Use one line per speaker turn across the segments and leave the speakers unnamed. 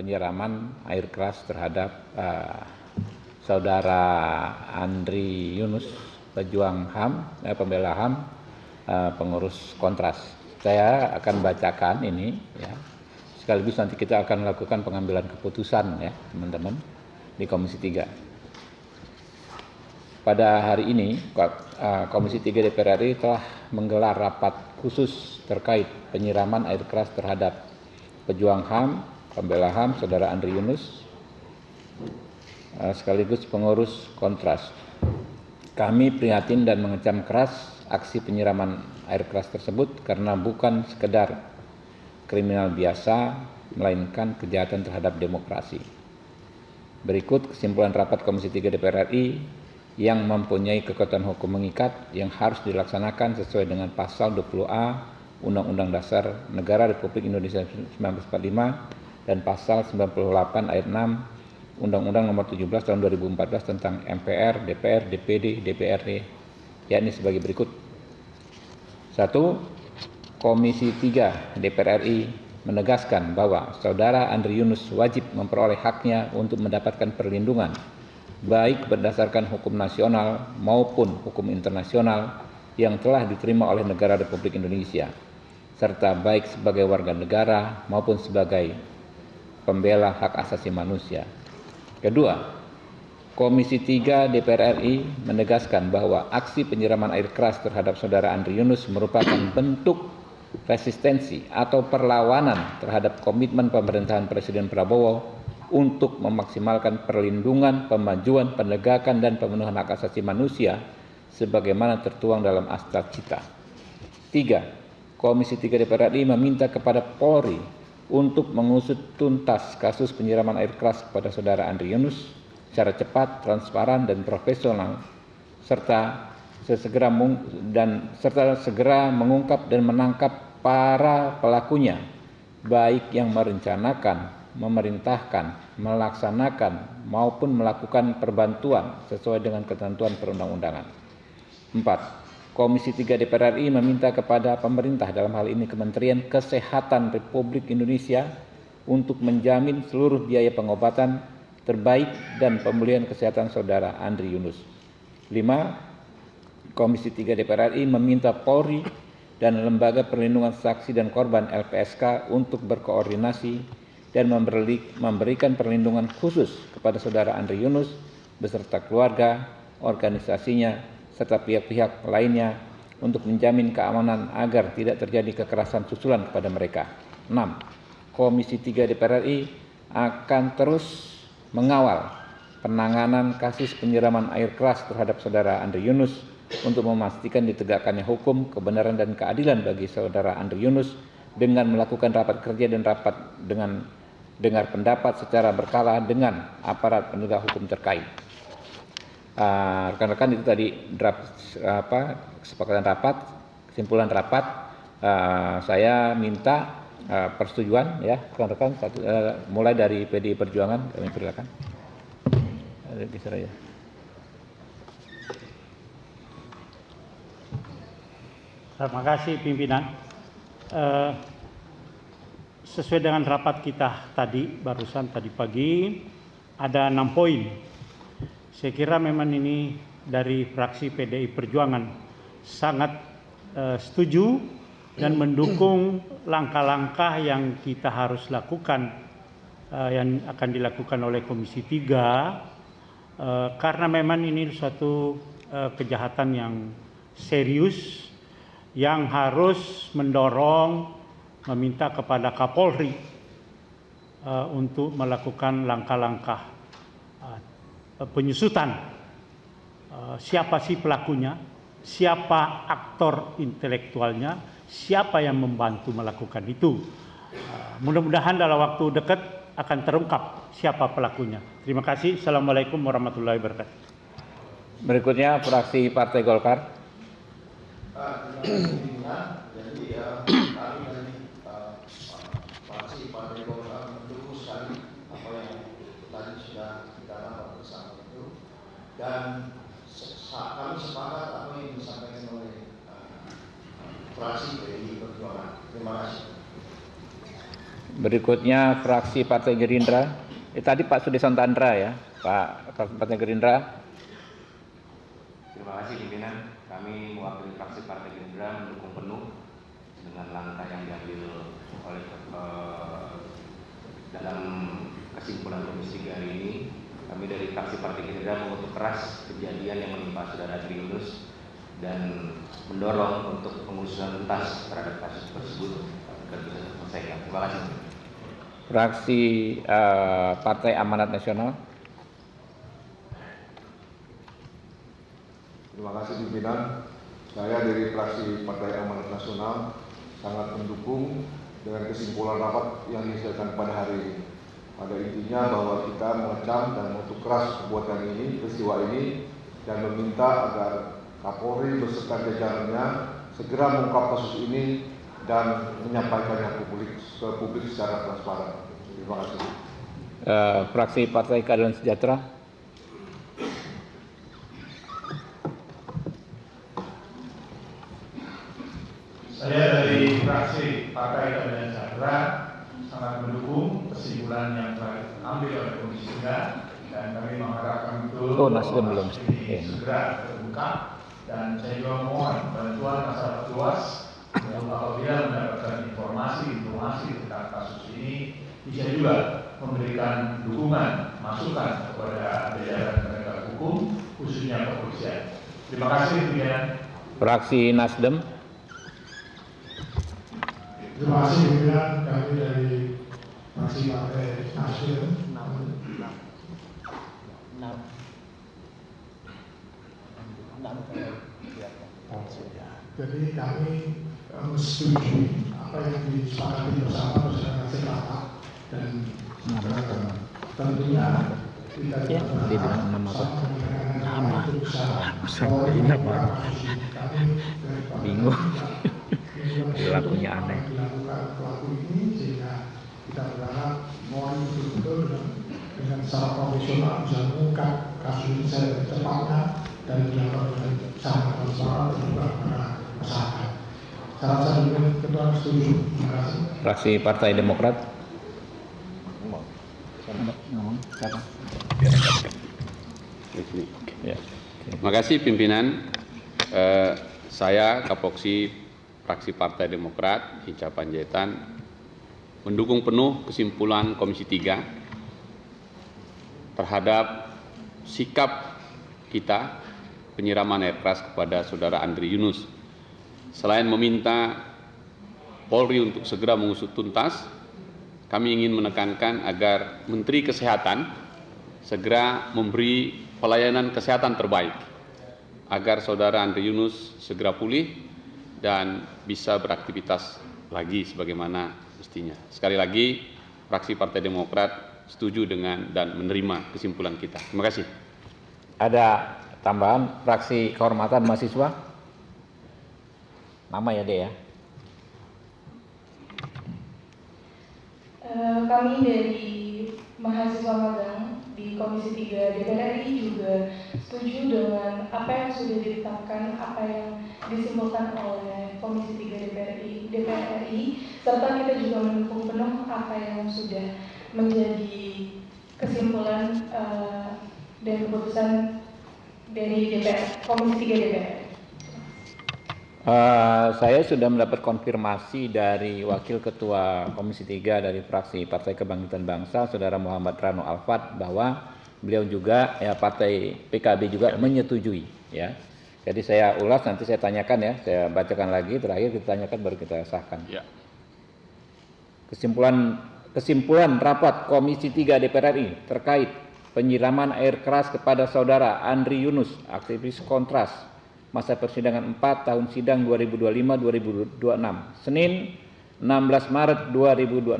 penyiraman air keras terhadap saudara Andri Yunus, pejuang HAM, pembela HAM, pengurus Kontras. Saya akan bacakan ini, ya. Sekaligus nanti kita akan melakukan pengambilan keputusan, ya, teman-teman, di Komisi 3. Pada hari ini, Komisi 3 DPR RI telah menggelar rapat khusus terkait penyiraman air keras terhadap pejuang HAM, pembela HAM, saudara Andri Yunus, sekaligus pengurus Kontras. Kami prihatin dan mengecam keras aksi penyiraman air keras tersebut karena bukan sekedar kriminal biasa, melainkan kejahatan terhadap demokrasi. Berikut kesimpulan rapat Komisi 3 DPR RI yang mempunyai kekuatan hukum mengikat yang harus dilaksanakan sesuai dengan pasal 20A Undang-Undang Dasar Negara Republik Indonesia 1945 dan pasal 98 ayat 6 Undang-Undang Nomor 17 Tahun 2014 tentang MPR, DPR, DPD, DPRD, yakni sebagai berikut. 1. Komisi 3 DPR RI menegaskan bahwa saudara Andri Yunus wajib memperoleh haknya untuk mendapatkan perlindungan baik berdasarkan hukum nasional maupun hukum internasional yang telah diterima oleh negara Republik Indonesia, serta baik sebagai warga negara maupun sebagai pembela hak asasi manusia. Kedua, Komisi 3 DPR RI menegaskan bahwa aksi penyiraman air keras terhadap saudara Andri Yunus merupakan bentuk resistensi atau perlawanan terhadap komitmen pemerintahan Presiden Prabowo untuk memaksimalkan perlindungan, pemajuan, penegakan, dan pemenuhan hak asasi manusia sebagaimana tertuang dalam Akta Cita. 3. Komisi 3 DPR RI meminta kepada Polri untuk mengusut tuntas kasus penyiraman air keras kepada saudara Andri Yunus secara cepat, transparan, dan profesional, serta segera mengungkap dan menangkap para pelakunya, baik yang merencanakan, memerintahkan, melaksanakan, maupun melakukan perbantuan sesuai dengan ketentuan perundang-undangan. 4. Komisi 3 DPR RI meminta kepada pemerintah, dalam hal ini Kementerian Kesehatan Republik Indonesia, untuk menjamin seluruh biaya pengobatan terbaik dan pemulihan kesehatan saudara Andri Yunus. 5. Komisi 3 DPR RI meminta Polri dan Lembaga Perlindungan Saksi dan Korban LPSK untuk berkoordinasi dan memberikan perlindungan khusus kepada saudara Andri Yunus beserta keluarga, organisasinya, serta pihak-pihak lainnya untuk menjamin keamanan agar tidak terjadi kekerasan susulan kepada mereka. 6. Komisi 3 DPR RI akan terus mengawal penanganan kasus penyiraman air keras terhadap saudara Andri Yunus untuk memastikan ditegakkannya hukum, kebenaran, dan keadilan bagi saudara Andri Yunus dengan melakukan rapat kerja dan rapat dengan dengar pendapat secara berkala dengan aparat penegak hukum terkait. Rekan-rekan, itu tadi draft kesepakatan rapat, kesimpulan rapat. Saya minta persetujuan, ya, rekan-rekan, mulai dari PDI Perjuangan, kami persilakan. Geser aja.
Terima kasih pimpinan. Sesuai dengan rapat kita barusan tadi pagi, ada 6 poin. Saya kira memang ini dari fraksi PDI Perjuangan sangat setuju dan mendukung langkah-langkah yang kita harus lakukan, yang akan dilakukan oleh Komisi 3, karena memang ini suatu kejahatan yang serius yang harus mendorong, meminta kepada Kapolri untuk melakukan langkah-langkah penyusutan. Siapa sih pelakunya, siapa aktor intelektualnya, siapa yang membantu melakukan itu. Mudah-mudahan dalam waktu dekat akan terungkap siapa pelakunya. Terima kasih. Assalamualaikum warahmatullahi wabarakatuh.
Berikutnya fraksi Partai Golkar.
Jadi kami dari fraksi Partai Golkar mendukung sekali apa yang tadi sudah kita rapat bersama itu, dan kami sepakat apa yang disampaikan oleh fraksi PDI Perjuangan. Terima kasih.
Berikutnya fraksi Partai Gerindra. Tadi Pak Sudison Tandra ya, Pak Partai Gerindra.
Terima kasih pimpinan. Kami mewakili fraksi Partai Gerindra mendukung penuh dengan langkah yang diambil oleh dalam kesimpulan Komisi 3 hari ini. Kami dari fraksi Partai Gerindra mengutuk keras kejadian yang menimpa Saudara Andri Yunus dan mendorong untuk pengusutan tuntas terhadap kasus tersebut agar bisa diselesaikan. Terima kasih.
Fraksi Partai Amanat Nasional.
Terima kasih pimpinan. Saya dari fraksi Partai Amanat Nasional sangat mendukung dengan kesimpulan rapat yang dihasilkan pada hari ini. Pada intinya bahwa kita mengecam dan mengutuk keras perbuatan ini, peristiwa ini, dan meminta agar Kapolri beserta jajarannya segera mengungkap kasus ini dan menyampaikannya ke publik secara transparan. Terima kasih.
Fraksi Partai Keadilan Sejahtera.
Saya dari fraksi Partai Keadilan Sejahtera sangat mendukung kesimpulan yang telah diambil oleh Komisi 3 dan kami mengharapkan betul
Nasdem belum.
ini segera terungkap, dan saya juga mohon bantuan masyarakat luas yang apabila mendapatkan informasi tentang kasus ini bisa juga memberikan dukungan masukan kepada jajaran penegak hukum khususnya kepolisian. Terima kasih pimpinan.
Fraksi Nasdem.
Terima kasih pimpinan. Kami dari fraksi Partai Nasdem. Jadi kami setuju apa yang disepakati bersama sepakat, dan tentunya kita
bingung. Lakunya aneh.
Dilakukan pelaku ini sehingga kita berharap mohon betul-betul dengan secara profesional bisa mengungkap kasus ini secepatnya dan dilakukan dengan sangat transparan dan juga kepada masyarakat. Saya rasa juga ketua setuju. Terima kasih.
Fraksi Partai Demokrat.
Ya. Terima kasih pimpinan. Saya Kapoksi fraksi Partai Demokrat Hinca Panjaitan mendukung penuh kesimpulan Komisi 3 terhadap sikap kita penyiraman air keras kepada Saudara Andri Yunus. Selain meminta Polri untuk segera mengusut tuntas, kami ingin menekankan agar Menteri Kesehatan segera memberi pelayanan kesehatan terbaik agar Saudara Andri Yunus segera pulih dan bisa beraktivitas lagi sebagaimana mestinya. Sekali lagi, fraksi Partai Demokrat setuju dengan dan menerima kesimpulan kita. Terima kasih.
Ada tambahan fraksi Kehormatan Mahasiswa. Nama ya Dek ya.
Kami dari mahasiswa magang di Komisi 3 DPR RI juga setuju dengan apa yang sudah ditetapkan, apa yang disimpulkan oleh Komisi 3 DPR RI, serta kita juga mendukung penuh apa yang sudah menjadi kesimpulan dan keputusan dari Komisi 3 DPR.
Saya sudah mendapat konfirmasi dari Wakil Ketua Komisi 3 dari fraksi Partai Kebangkitan Bangsa, Saudara Muhammad Rano Alfat, bahwa beliau juga ya Partai PKB juga menyetujui ya. Jadi saya ulas, nanti saya tanyakan ya, saya bacakan lagi, terakhir kita tanyakan baru kita sahkan.
Ya.
Kesimpulan rapat Komisi 3 DPR RI terkait penyiraman air keras kepada Saudara Andri Yunus, aktivis Kontras, masa persidangan 4 tahun sidang 2025-2026, Senin 16 Maret 2026.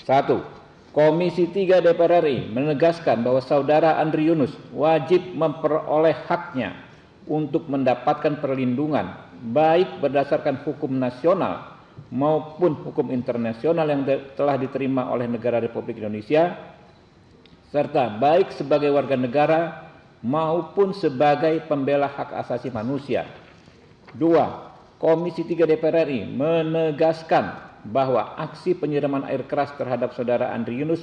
1. Komisi 3 DPR RI menegaskan bahwa Saudara Andri Yunus wajib memperoleh haknya untuk mendapatkan perlindungan baik berdasarkan hukum nasional maupun hukum internasional yang telah diterima oleh negara Republik Indonesia, serta baik sebagai warga negara maupun sebagai pembela hak asasi manusia. 2. Komisi 3 DPR RI menegaskan bahwa aksi penyiraman air keras terhadap saudara Andri Yunus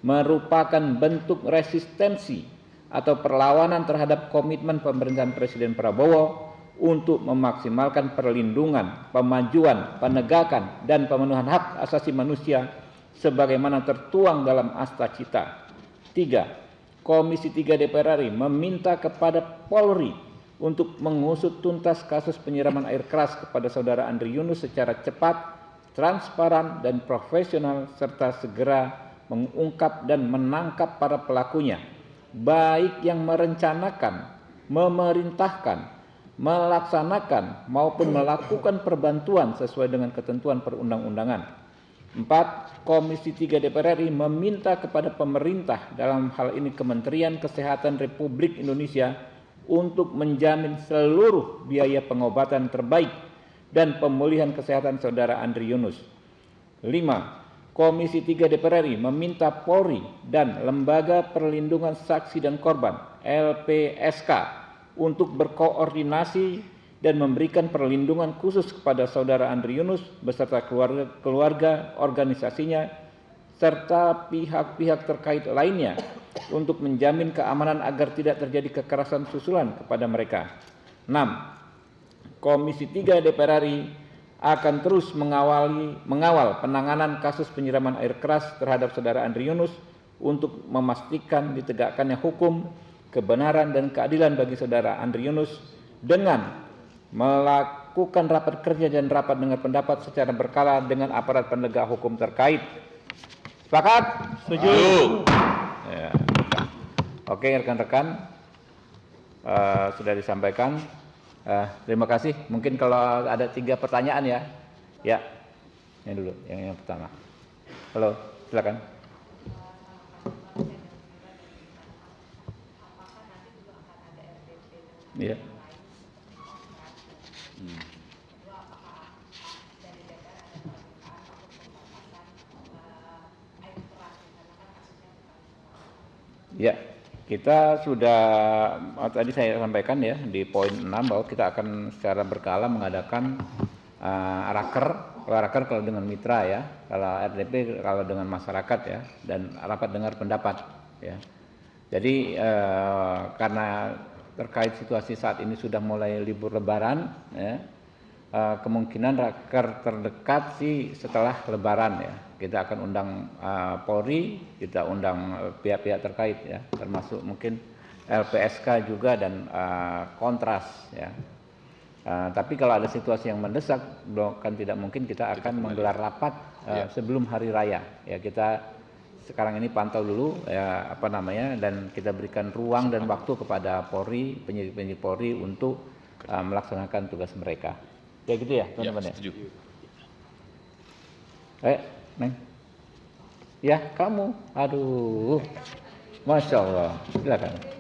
merupakan bentuk resistensi atau perlawanan terhadap komitmen pemerintahan Presiden Prabowo untuk memaksimalkan perlindungan, pemajuan, penegakan, dan pemenuhan hak asasi manusia sebagaimana tertuang dalam Akta Cita. 3. Komisi 3 DPR RI meminta kepada Polri untuk mengusut tuntas kasus penyiraman air keras kepada saudara Andri Yunus secara cepat, transparan, dan profesional, serta segera mengungkap dan menangkap para pelakunya, baik yang merencanakan, memerintahkan, melaksanakan, maupun melakukan perbantuan sesuai dengan ketentuan perundang-undangan. 4. Komisi 3 DPR RI meminta kepada pemerintah, dalam hal ini Kementerian Kesehatan Republik Indonesia, untuk menjamin seluruh biaya pengobatan terbaik dan pemulihan kesehatan saudara Andri Yunus. 5. Komisi 3 DPR RI meminta Polri dan Lembaga Perlindungan Saksi dan Korban (LPSK) untuk berkoordinasi dan memberikan perlindungan khusus kepada saudara Andri Yunus beserta keluarga, organisasinya, serta pihak-pihak terkait lainnya untuk menjamin keamanan agar tidak terjadi kekerasan susulan kepada mereka. 6. Komisi 3 DPR RI akan terus mengawal penanganan kasus penyiraman air keras terhadap saudara Andri Yunus untuk memastikan ditegakkannya hukum, kebenaran, dan keadilan bagi saudara Andri Yunus dengan melakukan rapat kerja dan rapat dengar pendapat secara berkala dengan aparat penegak hukum terkait. Sepakat?
Setuju.
Ya. Oke, rekan-rekan, sudah disampaikan. Terima kasih. Mungkin kalau ada 3 pertanyaan ya. Ya, ini dulu yang pertama. Halo, silakan. Iya. Ya. Kita sudah tadi saya sampaikan ya di poin 6 bahwa kita akan secara berkala mengadakan raker kalau dengan mitra ya, kalau RDP kalau dengan masyarakat ya, dan rapat dengar pendapat ya. Jadi karena terkait situasi saat ini sudah mulai libur Lebaran ya, kemungkinan raker terdekat sih setelah Lebaran ya. Kita akan undang Polri, kita undang pihak-pihak terkait ya, termasuk mungkin LPSK juga dan Kontras ya. Tapi kalau ada situasi yang mendesak, kan tidak mungkin kita akan menggelar rapat sebelum hari raya ya. Kita sekarang ini pantau dulu ya dan kita berikan ruang dan waktu kepada Polri, penyidik-penyidik Polri untuk melaksanakan tugas mereka. Ya gitu ya teman-teman ya.
Setuju.
Neng. Ya, kamu. Aduh. Masya Allah. Silakan.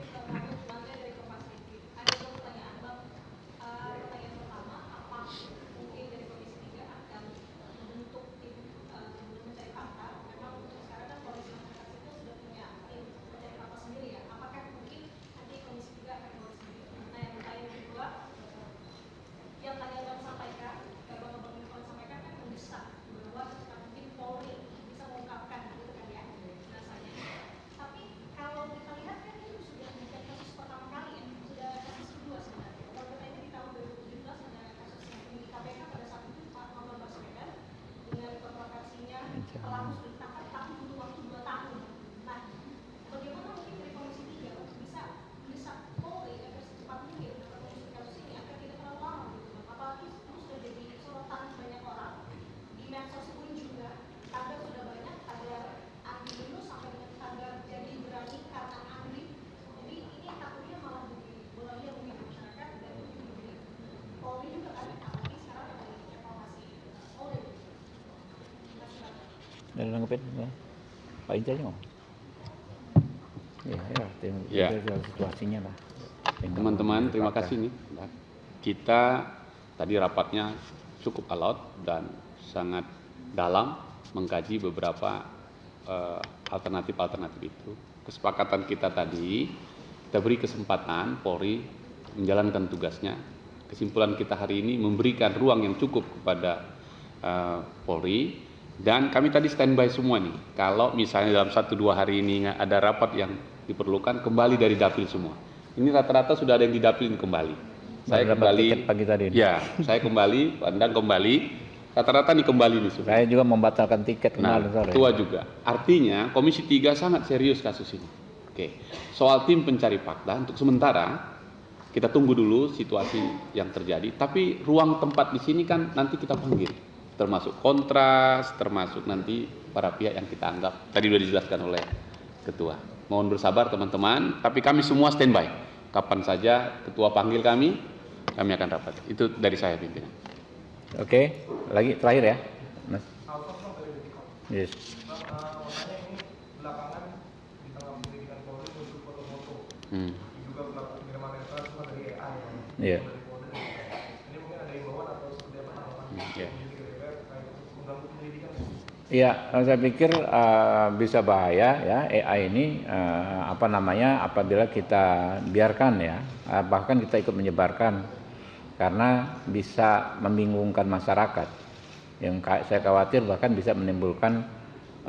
Dan nanggepin ya. Pak Inca ngomong. Ya, situasinya lah.
Teman-teman, terima kasih nih. Kita tadi rapatnya cukup alot dan sangat dalam mengkaji beberapa alternatif-alternatif itu. Kesepakatan kita tadi, kita beri kesempatan Polri menjalankan tugasnya. Kesimpulan kita hari ini memberikan ruang yang cukup kepada Polri, dan kami tadi standby semua nih. Kalau misalnya dalam 1-2 hari ini ada rapat yang diperlukan, kembali dari dapil semua. Ini rata-rata sudah ada yang di dapil kembali. Saya kembali
pagi tadi.
Ya, saya kembali, Pandang kembali. Rata-rata nih kembali nih sudah.
Saya juga membatalkan tiket kemarin sore.
Ketua juga. Artinya Komisi 3 sangat serius kasus ini. Oke. Soal tim pencari fakta untuk sementara kita tunggu dulu situasi yang terjadi. Tapi ruang tempat di sini kan nanti kita panggil, termasuk kontras, termasuk nanti para pihak yang kita anggap tadi sudah dijelaskan oleh ketua. Mohon bersabar teman-teman. Tapi kami semua standby. Kapan saja ketua panggil kami akan rapat. Itu dari saya pimpinan.
Oke, lagi terakhir ya, Mas. Yes. Iya. Iya, saya pikir bisa bahaya ya AI ini apabila kita biarkan ya, bahkan kita ikut menyebarkan, karena bisa membingungkan masyarakat. Yang saya khawatir bahkan bisa menimbulkan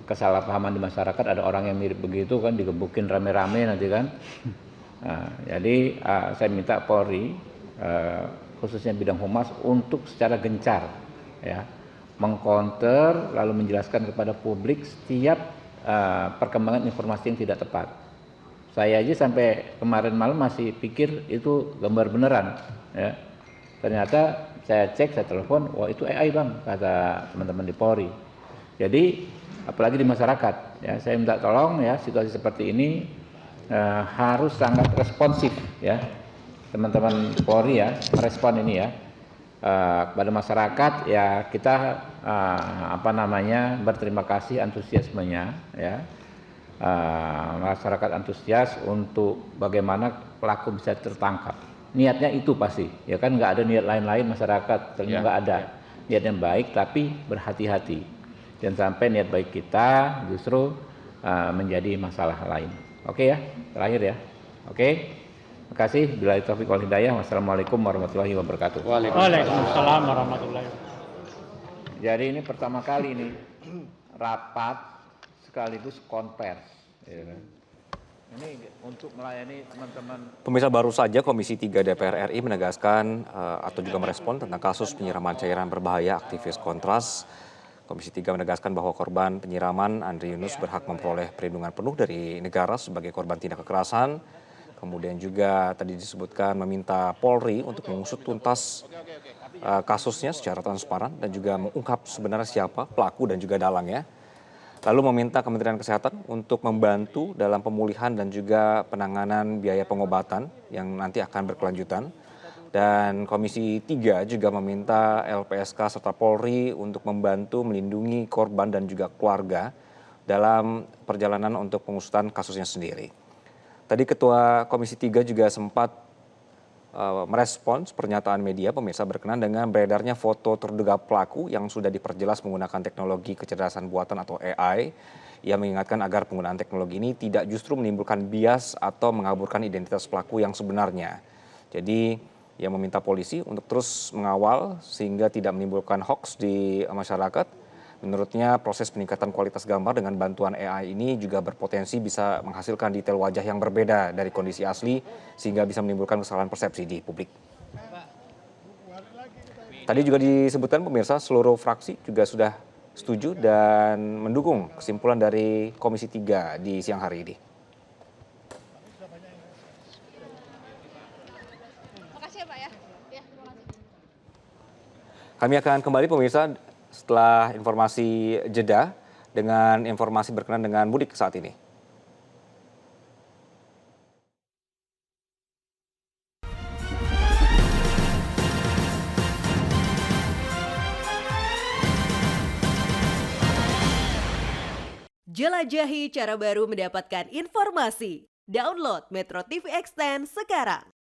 kesalahpahaman di masyarakat, ada orang yang mirip begitu kan digebukin rame-rame nanti kan. Jadi saya minta Polri khususnya bidang humas untuk secara gencar ya mengcounter lalu menjelaskan kepada publik setiap perkembangan informasi yang tidak tepat. Saya aja sampai kemarin malam masih pikir itu gambar beneran ya. Ternyata saya cek, saya telepon, wah itu AI bang, kata teman-teman di Polri. Jadi apalagi di masyarakat ya, saya minta tolong ya situasi seperti ini harus sangat responsif ya teman-teman Polri ya, merespon ini ya kepada masyarakat ya. Kita berterima kasih antusiasmenya ya, masyarakat antusias untuk bagaimana pelaku bisa tertangkap. Niatnya itu pasti ya kan, nggak ada niat lain-lain masyarakat, ternyata nggak ada niat yang baik, tapi berhati-hati jangan sampai niat baik kita justru menjadi masalah lain. Oke ya, terakhir ya. Oke. Terima kasih. Billahi taufiq wal hidayah. Wassalamualaikum warahmatullahi wabarakatuh.
Waalaikumsalam warahmatullahi wabarakatuh.
Jadi ini pertama kali ini rapat sekaligus konvers. Ya. Ini untuk melayani teman-teman.
Pemirsa, baru saja Komisi 3 DPR RI menegaskan atau juga merespon tentang kasus penyiraman cairan berbahaya aktivis Kontras. Komisi 3 menegaskan bahwa korban penyiraman Andri Yunus berhak memperoleh perlindungan penuh dari negara sebagai korban tindak kekerasan. Kemudian juga tadi disebutkan meminta Polri untuk mengusut tuntas kasusnya secara transparan dan juga mengungkap sebenarnya siapa pelaku dan juga dalangnya. Lalu meminta Kementerian Kesehatan untuk membantu dalam pemulihan dan juga penanganan biaya pengobatan yang nanti akan berkelanjutan. Dan Komisi 3 juga meminta LPSK serta Polri untuk membantu melindungi korban dan juga keluarga dalam perjalanan untuk pengusutan kasusnya sendiri. Tadi Ketua Komisi 3 juga sempat merespons pernyataan media pemirsa berkenaan dengan beredarnya foto terduga pelaku yang sudah diperjelas menggunakan teknologi kecerdasan buatan atau AI. Ia mengingatkan agar penggunaan teknologi ini tidak justru menimbulkan bias atau mengaburkan identitas pelaku yang sebenarnya. Jadi ia meminta polisi untuk terus mengawal sehingga tidak menimbulkan hoaks di masyarakat. Menurutnya proses peningkatan kualitas gambar dengan bantuan AI ini juga berpotensi bisa menghasilkan detail wajah yang berbeda dari kondisi asli sehingga bisa menimbulkan kesalahan persepsi di publik. Tadi juga disebutkan pemirsa seluruh fraksi juga sudah setuju dan mendukung kesimpulan dari Komisi 3 di siang hari ini.
Makasih ya Pak ya. Ya, terima kasih.
Kami akan kembali pemirsa setelah informasi jeda dengan informasi berkenaan dengan mudik saat ini.
Jelajahi cara baru mendapatkan informasi. Download Metro TV Extend sekarang.